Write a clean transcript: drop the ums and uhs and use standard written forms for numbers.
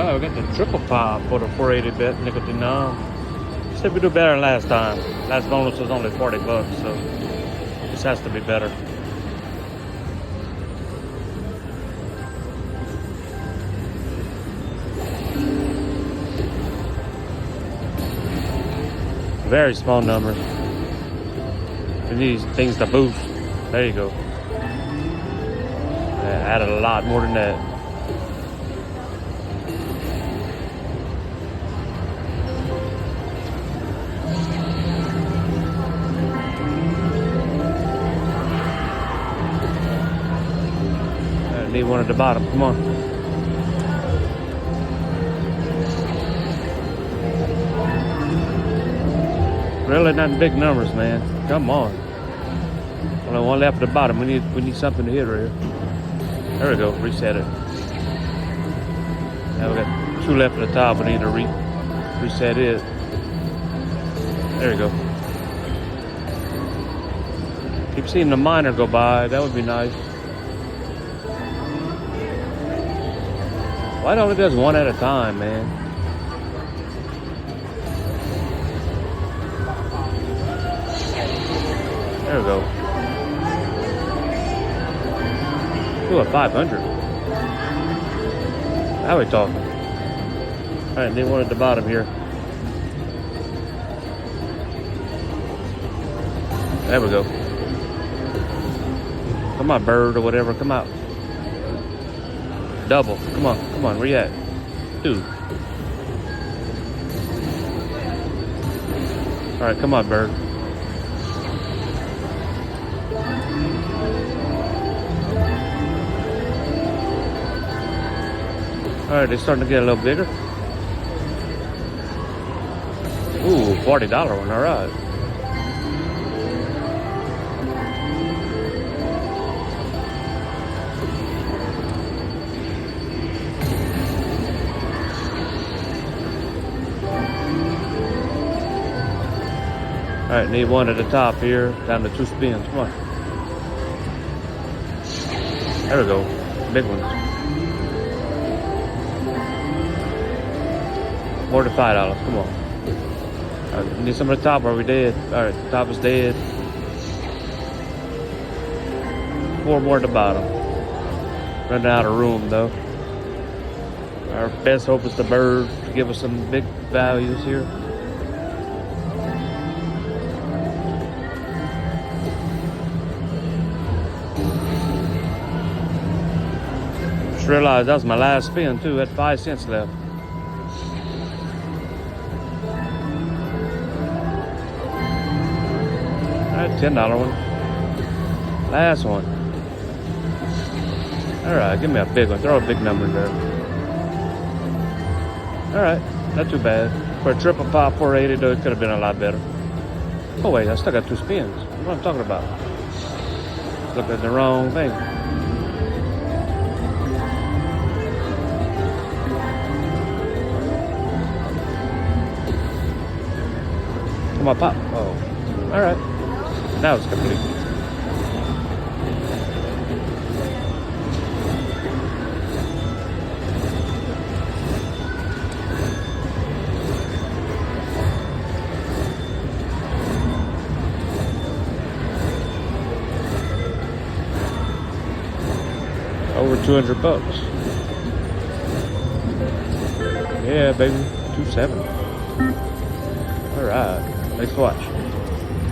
Alright, we got the triple pop for the 480 bit nickel denom. Said we do better than last time. Last bonus was only 40 bucks, so this has to be better. Very small numbers. We need things to boost. There you go. Added a lot more than that. I need one at the bottom. Come on. Really not big numbers, man. Come on. Only one left at the bottom. We need something to hit right here. There we go. Reset it. Now we got two left at the top. We need to reset it. There we go. Keep seeing the miner go by. That would be nice. Why don't it does one at a time, man? There we go. Ooh, a 500. Now we talking. Alright, need one at the bottom here. There we go. Come on, bird or whatever. Come out. Double. Come on, react. Two. Alright, come on, bird. Alright, they're starting to get a little bigger. Ooh, $40 one, alright. Alright, need one at the top here, down to 2 spins. Come on. There we go. Big ones. More than $5. Come on. Alright, we need some at the top. Are we dead? Alright, the top is dead. 4 more at the bottom. Running out of room though. Our best hope is the bird to give us some big values here. Just realized that was my last spin too. Had 5 cents left. $10 one. Last one. Alright, give me a big one. Throw a big number in there. Alright, not too bad. For a triple pop 480 though, it could have been a lot better. Oh wait, I still got 2 spins. What am I talking about? Looking at the wrong thing. Come on, pop. Oh. Alright. Now it's complete. Over 200 bucks. Yeah, baby. 270. All right. Thanks for watching.